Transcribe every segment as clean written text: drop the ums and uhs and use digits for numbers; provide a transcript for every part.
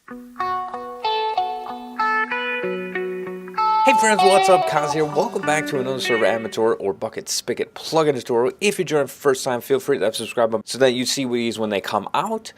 Hey friends, what's up? Kaz here. Welcome back to another server amateur or bucket spigot plugin tutorial. If you're joining for the first time, feel free to subscribe so that you see these when they come out.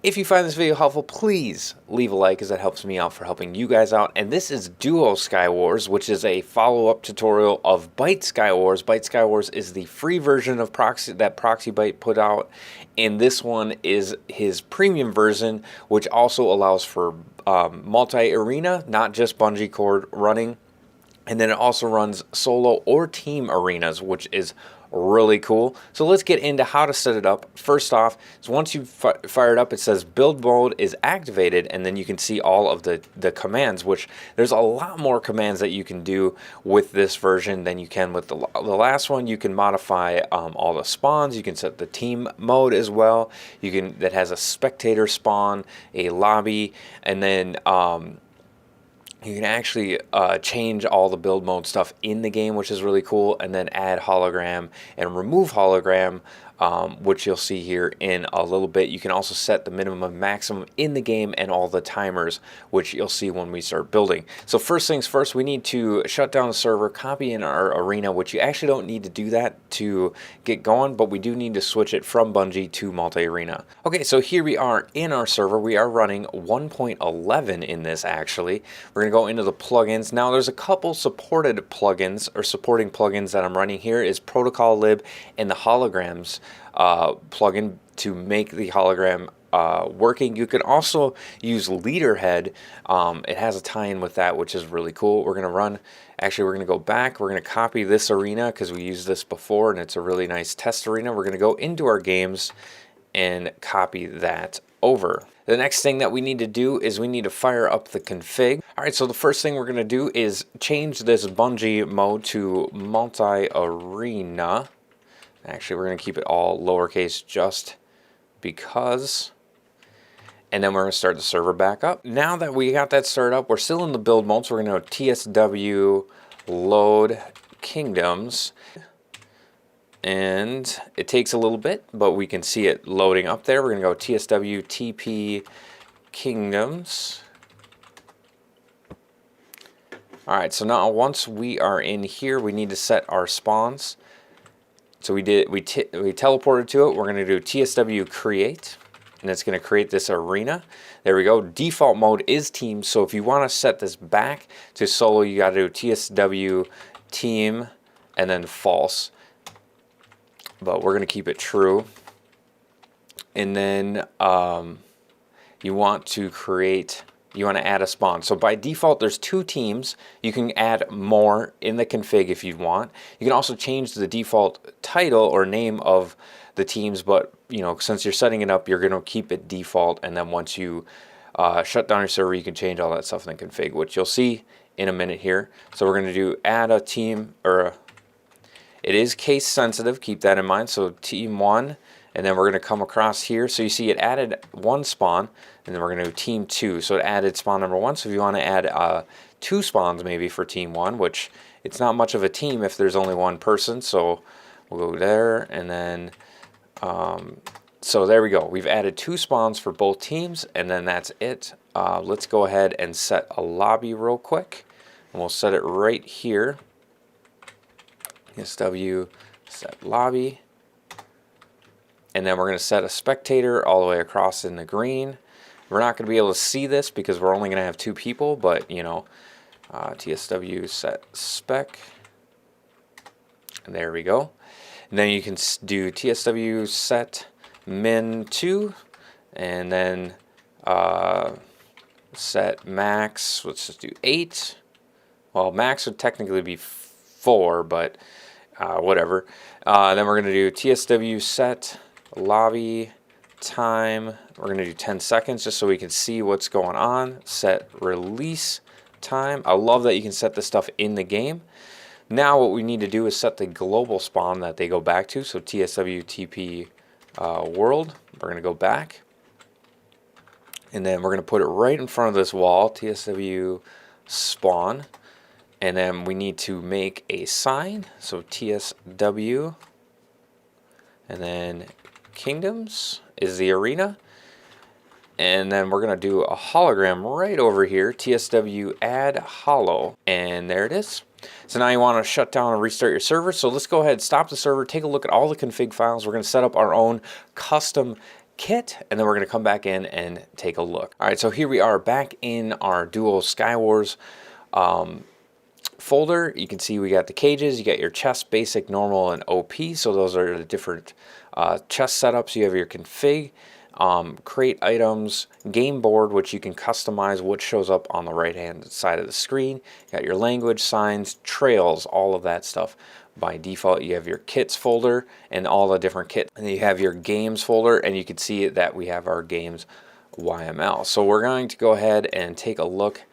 If you find this video helpful, please leave a like, as that helps me out for helping you guys out. And this is DuoSkywars, which is a follow-up tutorial of ByteSkywars. ByteSkywars is the free version of Proxy that ProxyByte put out, and this one is his premium version, which also allows for multi-arena, not just bungee cord running. And then it also runs solo or team arenas, which is really cool. So let's get into how to set it up. First off, so once you fire it up, it says build mode is activated, and then you can see all of the commands, which there's a lot more commands that you can do with this version than you can with the last one. You can modify all the spawns. You can set the team mode as well. You can, that has a spectator spawn, a lobby, and then you can actually change all the build mode stuff in the game, which is really cool, and then add hologram and remove hologram, which you'll see here in a little bit. You can also set the minimum and maximum in the game and all the timers, which you'll see when we start building. So first things first, we need to shut down the server, copy in our arena, which you actually don't need to do that to get going, but we do need to switch it from Bungie to multi-arena. Okay, so here we are in our server. We are running 1.11 in this actually. We're going to go into the plugins. Now there's a couple supported plugins or supporting plugins that I'm running here is Protocol Lib and the Holograms plugin to make the hologram working. You can also use Leaderhead. It has a tie-in with that, which is really cool. We're going to run, actually we're going to go back. We're going to copy this arena because we used this before and it's a really nice test arena. We're going to go into our games and copy that over. The next thing that we need to do is we need to fire up the config. All right, so the first thing we're going to do is change this Bungie mode to multi-arena. Actually, we're going to keep it all lowercase just because. And then we're going to start the server back up. Now that we got that started up, we're still in the build mode, so we're going to TSW load kingdoms. And it takes a little bit, but we can see it loading up there. We're going to go TSW TP kingdoms. All right, so now once we are in here, we need to set our spawns. So we teleported to it. We're going to do TSW create, and it's going to create this arena. There we go. Default mode is team. So if you want to set this back to solo, you got to do TSW team and then false. But we're going to keep it true. And then you want to add a spawn. So by default, there's 2 teams. You can add more in the config if you want. You can also change the default title or name of the teams, but you know, since you're setting it up, you're going to keep it default. And then once you shut down your server, you can change all that stuff in the config, which you'll see in a minute here. So we're going to do add a team, or it is case sensitive, keep that in mind. So team 1, and then we're going to come across here. So you see it added 1 spawn, and then we're going to do team 2. So it added spawn number 1. So if you want to add 2 spawns maybe for team 1, which it's not much of a team if there's only 1 person. So we'll go there, and then so there we go. We've added 2 spawns for both teams, and then that's it. Let's go ahead and set a lobby real quick, and we'll set it right here. TSW set lobby, and then we're going to set a spectator all the way across in the green. We're not going to be able to see this because we're only going to have 2 people, but you know, TSW set spec, and there we go. And then you can do TSW set min 2, and then set max, let's just do 8. Well, max would technically be 4, but whatever. Then we're going to do TSW set lobby time. We're going to do 10 seconds just so we can see what's going on. Set release time. I love that you can set this stuff in the game. Now what we need to do is set the global spawn that they go back to. So TSW TP world. We're going to go back. And then we're going to put it right in front of this wall. TSW spawn. And then we need to make a sign. So TSW. And then kingdoms is the arena. And then we're going to do a hologram right over here, tsw add holo, and there it is. So now you want to shut down and restart your server. So let's go ahead, stop the server, take a look at all the config files. We're going to set up our own custom kit, and then we're going to come back in and take a look. All right, so here we are back in our DuoSkywars folder. You can see we got the cages, you got your chest, basic, normal, and OP. So those are the different chest setups. You have your config, create items, game board, which you can customize what shows up on the right hand side of the screen. You got your language, signs, trails, all of that stuff. By default, you have your kits folder and all the different kits. And then you have your games folder, and you can see that we have our games YML. So we're going to go ahead and take a look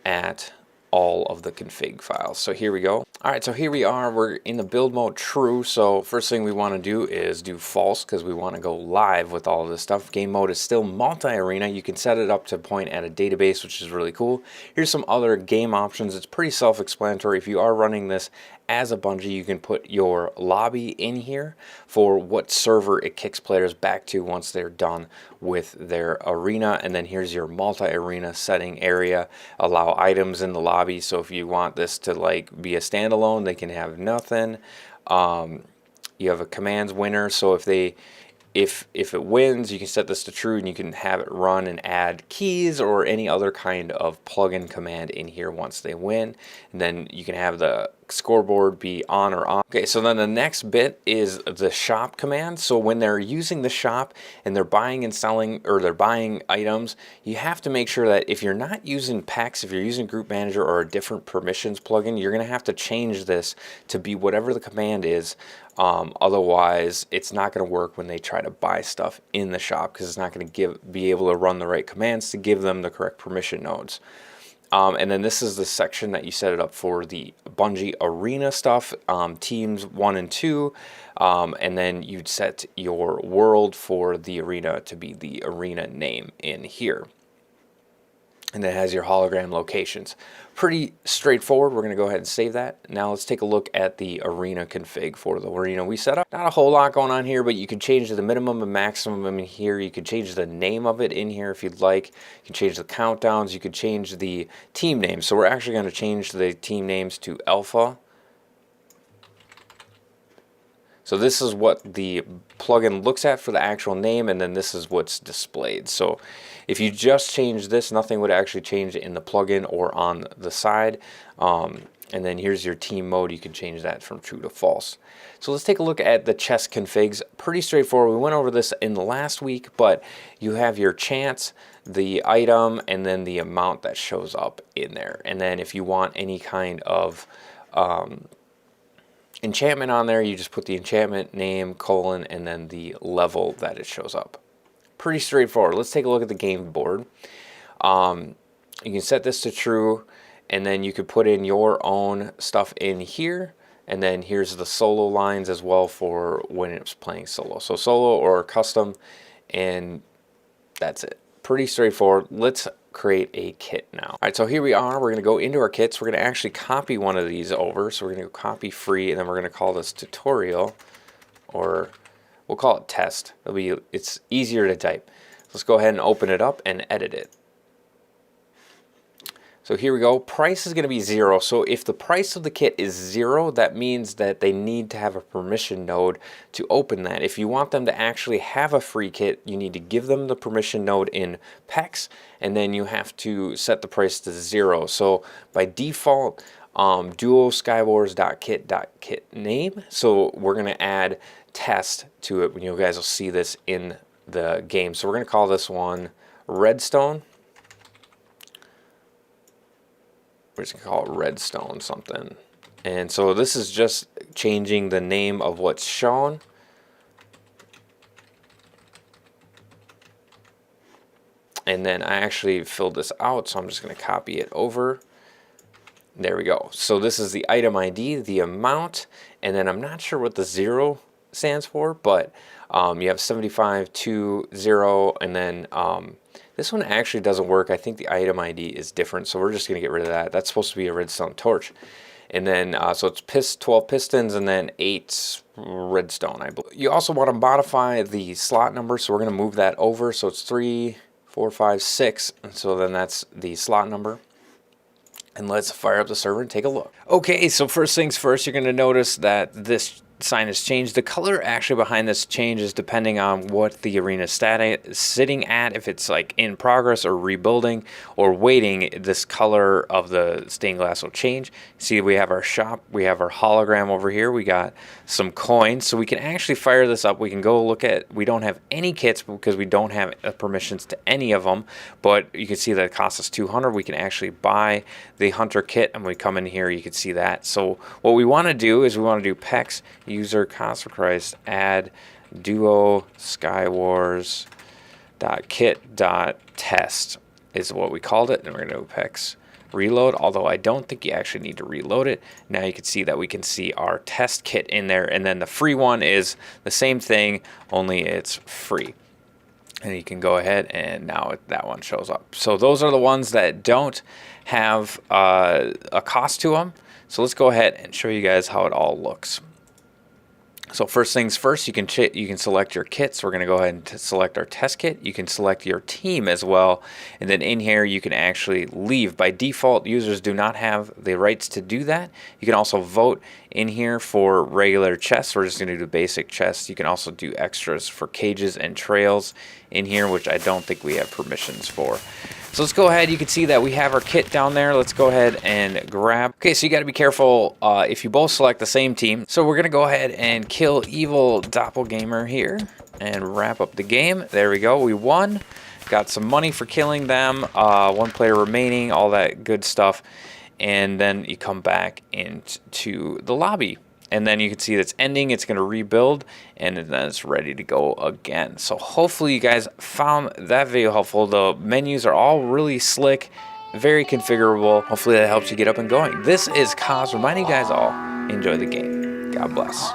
at all of the config files. So here we go. All right, so here we are. We're in the build mode true. So first thing we want to do is do false, because we want to go live with all of this stuff. Game mode is still multi-arena. You can set it up to point at a database, which is really cool. Here's some other game options. It's pretty self-explanatory. If you are running this as a Bungie, you can put your lobby in here for what server it kicks players back to once they're done with their arena. And then here's your multi-arena setting area. Allow items in the lobby. So if you want this to like be a standalone, they can have nothing. You have a commands winner. So if it wins, you can set this to true, and you can have it run and add keys or any other kind of plugin command in here once they win. And then you can have the scoreboard be on or off. Okay, so then the next bit is the shop command. So when they're using the shop and they're buying and selling, or they're buying items, you have to make sure that if you're not using packs, if you're using group manager or a different permissions plugin, you're going to have to change this to be whatever the command is. Otherwise, it's not going to work when they try to buy stuff in the shop, because it's not going to be able to run the right commands to give them the correct permission nodes. And then this is the section that you set it up for the Bungie Arena stuff, teams 1 and 2, and then you'd set your world for the arena to be the arena name in here. And then it has your hologram locations. Pretty straightforward. We're going to go ahead and save that. Now let's take a look at the arena config for the arena we set up. Not a whole lot going on here, but you can change the minimum and maximum in here. You can change the name of it in here if you'd like. You can change the countdowns. You could change the team names. So we're actually going to change the team names to Alpha. So this is what the plugin looks at for the actual name, and then this is what's displayed. So if you just change this, nothing would actually change in the plugin or on the side. And then here's your team mode. You can change that from true to false. So let's take a look at the chest configs. Pretty straightforward. We went over this in the last week, but you have your chance, the item, and then the amount that shows up in there. And then if you want any kind of enchantment on there, you just put the enchantment name, colon, and then the level that it shows up. Pretty straightforward. Let's take a look at the game board. You can set this to true, and then you could put in your own stuff in here. And then here's the solo lines as well for when it's playing solo. So solo or custom, and that's it. Pretty straightforward. Let's create a kit now. All right, so here we are. We're going to go into our kits. We're going to actually copy one of these over. So we're going to go copy free, and then we're going to call this tutorial, or we'll call it test. It's easier to type. Let's go ahead and open it up and edit it. So here we go. Price is going to be 0. So if the price of the kit is 0, that means that they need to have a permission node to open that. If you want them to actually have a free kit, you need to give them the permission node in PEX, and then you have to set the price to 0. So by default, DuoSkywars.kit.kit name. So we're going to add test to it. You guys will see this in the game. So we're going to call this one Redstone. We're just going to call it Redstone something. And so this is just changing the name of what's shown. And then I actually filled this out, so I'm just going to copy it over. There we go. So this is the item ID, the amount, and then I'm not sure what the 0 stands for, but you have 7520, and then this one actually doesn't work. I think the item ID is different, so we're just going to get rid of that. That's supposed to be a redstone torch. And then, so it's 12 pistons and then 8 redstone, I believe. You also want to modify the slot number, so we're going to move that over. So it's 3, 4, 5, 6, and so then that's the slot number. And let's fire up the server and take a look. Okay, so first things first, you're going to notice that this sign has changed. The color actually behind this changes depending on what the arena is sitting at, if it's like in progress or rebuilding or waiting. This color of the stained glass will change. See, we have our shop, we have our hologram over here, we got some coins, so we can actually fire this up. We can go look at, we don't have any kits because we don't have permissions to any of them, but you can see that it costs us 200. We can actually buy the hunter kit, and we come in here, you can see that. So what we want to do is we want to do PEX user Christ add DuoSkywars.kit.test is what we called it, and we're going to do PEX reload, although I don't think you actually need to reload it. Now you can see that we can see our test kit in there, and then the free one is the same thing, only it's free. And you can go ahead and now that one shows up. So those are the ones that don't have a cost to them. So let's go ahead and show you guys how it all looks. So first things first, you can select your kits. We're going to go ahead and select our test kit. You can select your team as well. And then in here, you can actually leave. By default, users do not have the rights to do that. You can also vote in here for regular chests. We're just going to do basic chests. You can also do extras for cages and trails in here, which I don't think we have permissions for. So let's go ahead. You can see that we have our kit down there. Let's go ahead and grab. Okay, so you got to be careful if you both select the same team. So we're going to go ahead and kill evil doppelganger here and wrap up the game. There we go. We won. Got some money for killing them. 1 player remaining, all that good stuff. And then you come back into the lobby. And then you can see that's ending. It's going to rebuild, and then it's ready to go again. So hopefully you guys found that video helpful. The menus are all really slick, very configurable. Hopefully that helps you get up and going. This is Kaz reminding you guys all, enjoy the game. God bless.